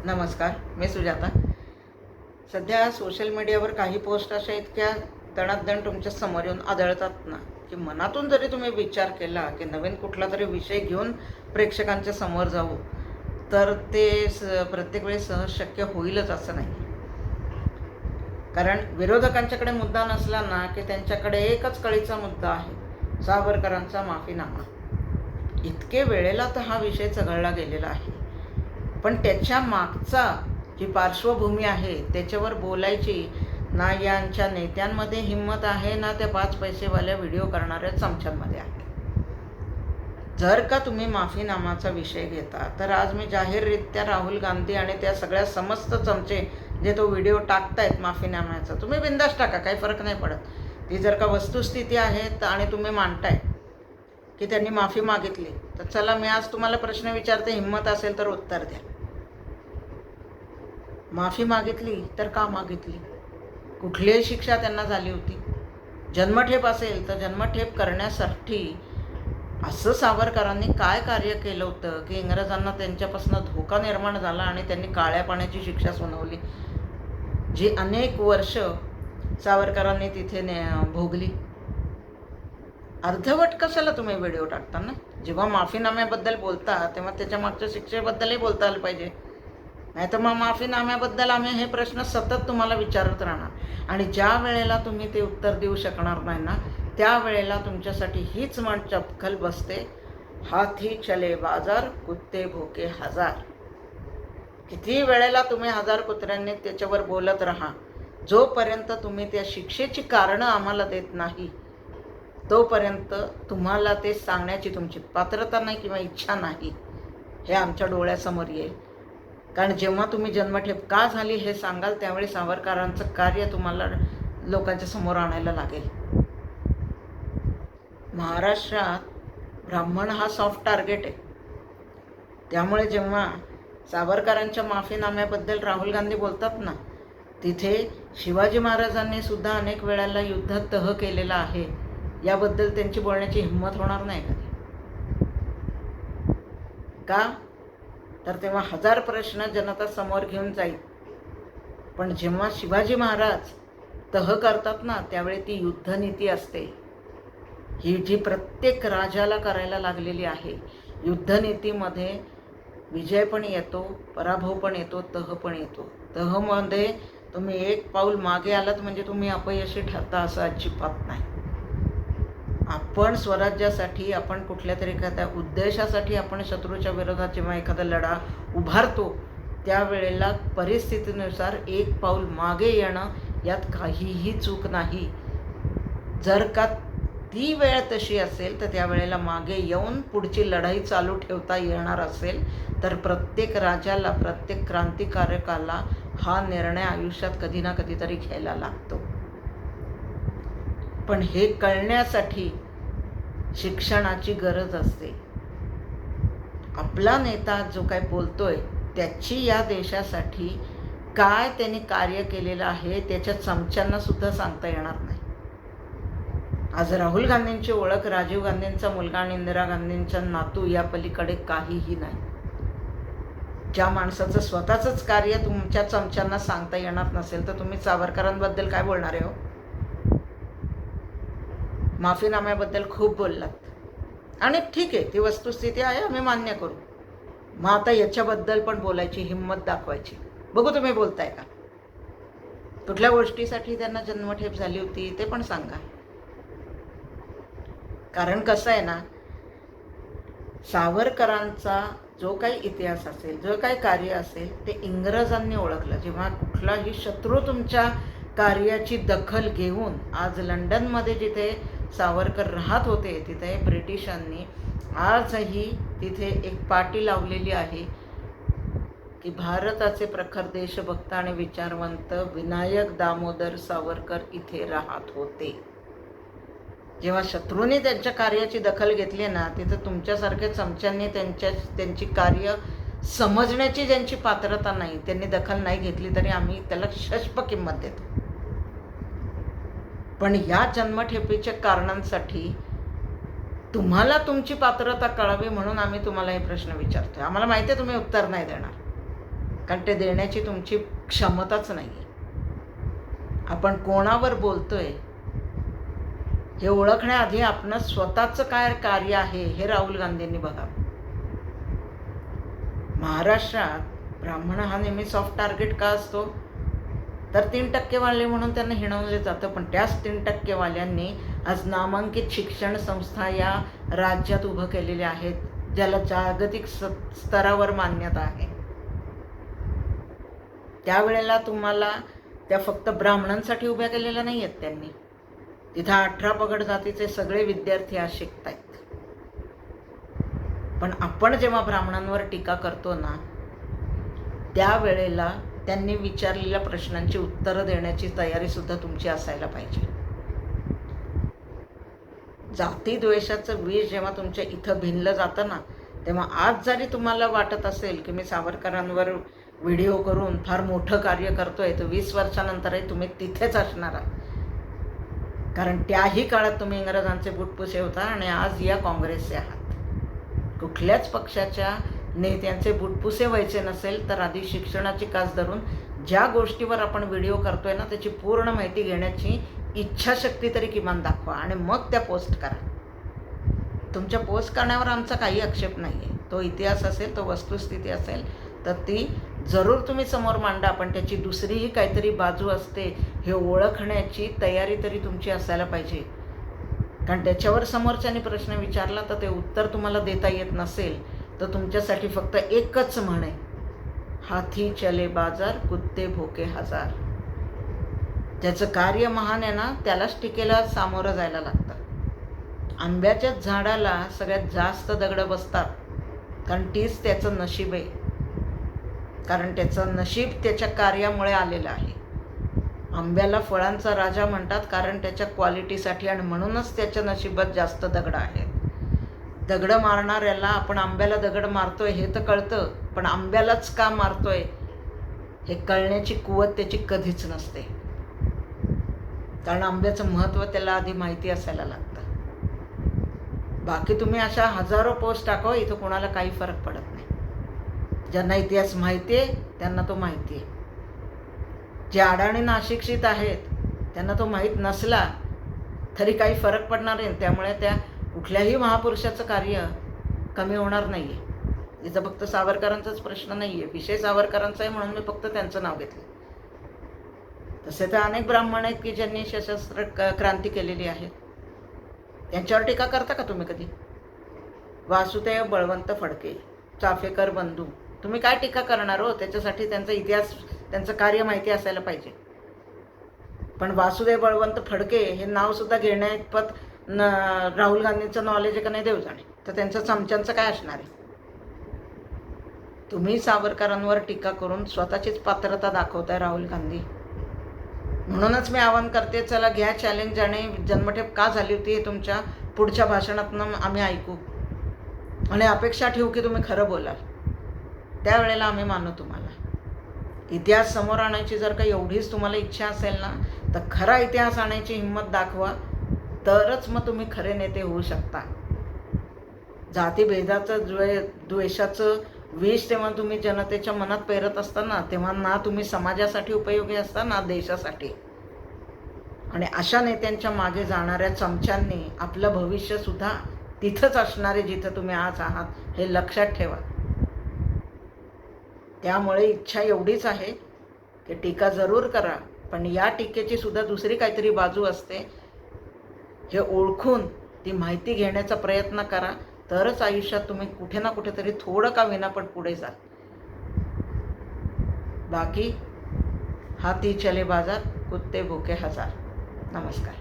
नमस्कार, मी सुजाता. सध्या सोशल मीडियावर काही पोस्ट अशा इतक्या दणादण तुमच्या समोर येऊन आदळतात ना, की मनातून जरी तुम्ही विचार केला की नवीन कुठला तरी विषय घेऊन प्रेक्षकांच्या समोर जाऊ, तर ते प्रत्येक वेळेस सहज शक्य होईलच असं नाही. कारण विरोधकांच्याकडे मुद्दा नसला ना, की त्यांच्याकडे एकच कळीचा मुद्दा आहे, सावरकरांचा माफीनामा. इतके वेळेला तर हा विषय चघळला गेलेला आहे, पण त्याच्या मागचा जी पार्श्वभूमी आहे त्याच्यावर बोलायची ना यांच्या नेत्यांमध्ये हिंमत आहे, ना त्या 5 पैसेवाल्या व्हिडिओ करणाऱ्या चमच्यांमध्ये आहे. जर का तुम्ही माफीनामाचा विषय घेता, तर आज मी जाहीररित्या राहुल गांधी आणि त्या सगळ्या समस्त चमचे जे तो व्हिडिओ टाकतायत माफीनाम्याचा, तुम्ही बिंदास टाका, काही फरक नाही पडत. ती जर का वस्तुस्थिती आहे आणि तुम्ही मांडताय की त्यांनी माफी मागितली, तर चला मी आज तुम्हाला प्रश्न विचारते, हिंमत असेल तर उत्तर द्या. माफी मागितली तर का मागितली? कुठलीही शिक्षा त्यांना झाली होती? जन्मठेप असेल तर जन्मठेप करण्यासाठी असं सावरकरांनी काय कार्य केलं होतं की इंग्रजांना त्यांच्यापासून धोका निर्माण झाला आणि त्यांनी काळ्या पाण्याची शिक्षा सुनावली, जी अनेक वर्ष सावरकरांनी तिथे भोगली. अर्धवट कशाला तुम्ही व्हिडिओ टाकता ना? जेव्हा माफीनाम्याबद्दल बोलता तेव्हा त्याच्या मागच्या शिक्षेबद्दलही बोलता आलं पाहिजे. नाही तर मग माफीनाम्याबद्दल आम्ही हे प्रश्न सतत तुम्हाला विचारत राहणार, आणि ज्या वेळेला तुम्ही ते उत्तर देऊ शकणार नाही ना, त्यावेळेला तुमच्यासाठी हीच म्हण चपखल बसते, हाथी चले बाजार कुत्ते भोके हजार. किती वेळेला तुम्ही हजार कुत्र्यांनी त्याच्यावर बोलत राहा, जोपर्यंत तुम्ही त्या शिक्षेची कारणं आम्हाला देत नाही तोपर्यंत तुम्हाला ते सांगण्याची तुमची पात्रता नाही किंवा इच्छा नाही, हे आमच्या डोळ्यासमोर येईल. कारण जेव्हा तुम्ही जन्मठेप का झाली हे सांगाल, त्यावेळी सावरकरांचं कार्य तुम्हाला लोकांच्या समोर आणायला लागेल. महाराष्ट्रात ब्राह्मण हा सॉफ्ट टार्गेट आहे. त्यामुळे जेव्हा सावरकरांच्या माफीनाम्याबद्दल राहुल गांधी बोलतात ना, तिथे शिवाजी महाराजांनी सुद्धा अनेक वेळेला युद्धात तह केलेला आहे, याबद्दल त्यांची बोलण्याची हिंमत होणार नाही कधी. का? तर तेव्हा हजार प्रश्न जनता समोर घेऊन जाईल. पण जेव्हा शिवाजी महाराज तह करतात ना, त्यावेळी ती युद्धनीती असते, ही जी प्रत्येक राजाला करायला लागलेली आहे. युद्धनीतीमध्ये विजय पण येतो, पराभव पण येतो, तह पण येतो. तहमध्ये तुम्ही एक पाऊल मागे आलात म्हणजे तुम्ही अपयशी ठरता असं अजिबात नाही. आपण स्वराज्यासाठी, आपण कुठल्या तरी एखाद्या उद्देशासाठी आपण शत्रूच्या विरोधात जेव्हा एखादा लढा उभारतो, त्यावेळेला परिस्थितीनुसार एक पाऊल मागे येणं यात काहीही चूक नाही. जर का ती वेळ तशी असेल तर त्यावेळेला मागे येऊन पुढची लढाई चालू ठेवता येणार असेल तर प्रत्येक राजाला, प्रत्येक क्रांतिकारकाला हा निर्णय आयुष्यात कधी ना कधीतरी घ्यायला लागतो. पण हे कळण्यासाठी शिक्षणाची गरज असते. आपला नेता जो काय बोलतोय त्याची या देशासाठी काय त्यांनी कार्य केलेलं आहे त्याच्या चमच्यांना सुद्धा सांगता येणार नाही. आज राहुल गांधींची ओळख राजीव गांधींचा मुलगा आणि इंदिरा गांधींचा नातू या पलीकडे काहीही नाही. ज्या माणसाचं स्वतःचंच कार्य तुमच्या चमच्यांना सांगता येणार नसेल तर तुम्ही सावरकरांबद्दल काय बोलणार आहे हो? माफीनाम्याबद्दल खूप बोललात आणि ठीक आहे, ती वस्तुस्थिती आहे, आम्ही मान्य करू. मग आता याच्याबद्दल पण बोलायची हिंमत दाखवायची. बघू तुम्ही बोलताय का? कुठल्या गोष्टीसाठी त्यांना जन्मठेप झाली होती ते पण सांगा. कारण कसं आहे ना, सावरकरांचा जो काही इतिहास असेल, जो काही कार्य असेल, ते इंग्रजांनी ओळखलं. जेव्हा कुठलाही शत्रू तुमच्या कार्याची दखल घेऊन, आज लंडनमध्ये जिथे सावरकर राहत होते तिथे ब्रिटिशांनी आजही तिथे एक पाटी लावलेली आहे की भारताचे प्रखर देशभक्त आणि विचारवंत विनायक दामोदर सावरकर इथे राहत होते. जेव्हा शत्रूंनी त्यांच्या कार्याची दखल घेतली ना, तिथं तुमच्यासारख्या चमच्यांनी त्यांची कार्य समजण्याची ज्यांची पात्रता नाही, त्यांनी दखल नाही घेतली तरी आम्ही त्याला शष्प किंमत देतो. पण या जन्मठेपीच्या कारणांसाठी तुम्हाला तुमची पात्रता कळावी म्हणून आम्ही तुम्हाला हे प्रश्न विचारतोय. आम्हाला माहिती आहे तुम्ही उत्तर नाही देणार. कारण ते देण्याची तुमची क्षमताच नाही आहे. आपण कोणावर बोलतोय हे ओळखण्याआधी आपण स्वतःचं काय कार्य आहे हे राहुल गांधींनी बघावं. महाराष्ट्रात ब्राह्मण हा नेहमी सॉफ्ट टार्गेट का असतो, तर 3% वाले म्हणून त्यांना हिणवले जातं. पण त्याच 3% आज नामांकित शिक्षण संस्था या राज्यात उभं केलेल्या आहेत, ज्याला जागतिक स्तरावर मान्यता आहे. त्यावेळेला तुम्हाला त्या फक्त ब्राह्मणांसाठी उभ्या केलेल्या नाही आहेत त्यांनी. तिथं 18 पगड जातीचे सगळे विद्यार्थी आज शिकत आहेत. पण आपण जेव्हा ब्राह्मणांवर टीका करतो ना, त्यावेळेला त्यांनी विचारलेल्या प्रश्नांची उत्तरं देण्याची तयारी सुद्धा तुमची असायला पाहिजे. जाती द्वेषाचं विष जेव्हा तुमच्या इथं भिनलं जातं ना, तेव्हा आज जरी तुम्हाला वाटत असेल की मी सावरकरांवर व्हिडिओ करून फार मोठं कार्य करतोय, तर 20 वर्षानंतरही तुम्ही तिथेच असणार आहात. कारण त्याही काळात तुम्ही इंग्रजांचे बुटपुसे होता आणि आज या काँग्रेसचे आहात. कुठल्याच पक्षाच्या नेत्यांचे बुटपुसे व्हायचे नसेल तर आधी शिक्षणाची कास धरून ज्या गोष्टीवर आपण व्हिडिओ करतोय ना, त्याची पूर्ण माहिती घेण्याची इच्छाशक्ती तरी किमान दाखवा आणि मग त्या पोस्ट करा. तुमच्या पोस्ट करण्यावर आमचा काही आक्षेप नाही आहे. तो इतिहास असेल, तो वस्तुस्थिती असेल तर ती जरूर तुम्ही समोर मांडा, पण त्याची दुसरीही काहीतरी बाजू असते हे ओळखण्याची तयारी तरी तुमची असायला पाहिजे. कारण त्याच्यावर समोरच्याने प्रश्न विचारला तर ते उत्तर तुम्हाला देता येत नसेल तर तुमच्यासाठी फक्त एकच म्हण आहे, हाथी चले बाजार कुत्ते भोके हजार. ज्याचं कार्य महान आहे ना, त्यालाच टीकेला सामोरं जायला लागतं. आंब्याच्याच झाडाला सगळ्यात जास्त दगडं बसतात, कारण तीच त्याचं नशीब आहे. कारण त्याचं नशीब त्याच्या कार्यामुळे आलेलं आहे. आंब्याला फळांचा राजा म्हणतात कारण त्याच्या क्वालिटीसाठी, आणि म्हणूनच त्याच्या नशिबात जास्त दगडं आहेत. दगडं मारणाऱ्याला आपण आंब्याला दगड मारतोय हे तर कळतं, पण आंब्यालाच का मारतोय हे कळण्याची कुवत त्याची कधीच नसते. कारण आंब्याचं महत्त्व त्याला आधी माहिती असायला लागतं. बाकी तुम्ही अशा हजारो पोस्ट टाका, इथं कोणाला काही फरक पडत नाही. ज्यांना इतिहास माहिती आहे त्यांना तो माहिती आहे. जे अडाणी अशिक्षित आहेत त्यांना तो माहीत नसला तरी काही फरक पडणार नाही. त्यामुळे त्या कुठल्याही महापुरुषाचं कार्य कमी होणार नाही आहे. इथं फक्त सावरकरांचाच प्रश्न नाही आहे, विषय सावरकरांचा आहे म्हणून मी फक्त त्यांचं नाव घेतलं. तसे तर अनेक ब्राह्मण आहेत की ज्यांनी सशस्त्र क्रांती केलेली आहे. त्यांच्यावर टीका करता का तुम्ही कधी? वासुदेव बळवंत फडके, चाफेकर बंधू, तुम्ही काय टीका करणार हो? त्याच्यासाठी त्यांचा इतिहास, त्यांचं कार्य माहिती असायला पाहिजे. पण वासुदेव बळवंत फडके हे नावसुद्धा घेण्याइतपत राहुल गांधींचं नॉलेज आहे का नाही देव जाणे. तर त्यांचं चमच्यांचं काय असणार आहे? तुम्ही सावरकरांवर टीका करून स्वतःचीच पात्रता दाखवताय राहुल गांधी. म्हणूनच मी आवाहन करते, चला घ्या चॅलेंज आणि जन्मठेप का झाली होती हे तुमच्या पुढच्या भाषणातून आम्ही ऐकू आणि अपेक्षा ठेवू की तुम्ही खरं बोलाल. त्यावेळेला आम्ही मानू तुम्हाला. इतिहास समोर आणायची जर का एवढीच तुम्हाला इच्छा असेल ना, तर खरा इतिहास आणायची हिंमत दाखवा, तरच मग तुम्ही खरे नेते होऊ शकता. जातीभेदाचं द्वेषाचं विष तेव्हा तुम्ही जनतेच्या मनात पेरत असताना, तेव्हा ना तुम्ही समाजासाठी उपयोगी असता ना देशासाठी. आणि अशा नेत्यांच्या मागे जाणाऱ्या चमच्यांनी आपलं भविष्यसुद्धा तिथंच असणारे जिथं तुम्ही आज आहात हे लक्षात ठेवा. त्यामुळे इच्छा एवढीच आहे की टीका जरूर करा, पण या टीकेची सुद्धा दुसरी काहीतरी बाजू असते हे ओळखून ती माहिती घेण्याचा प्रयत्न करा. तरच आयुष्यात तुम्ही कुठे ना कुठेतरी थोडं का विना पण पुढे जाल. बाकी हाथी चले बाजार कुत्ते भूके हजार. नमस्कार.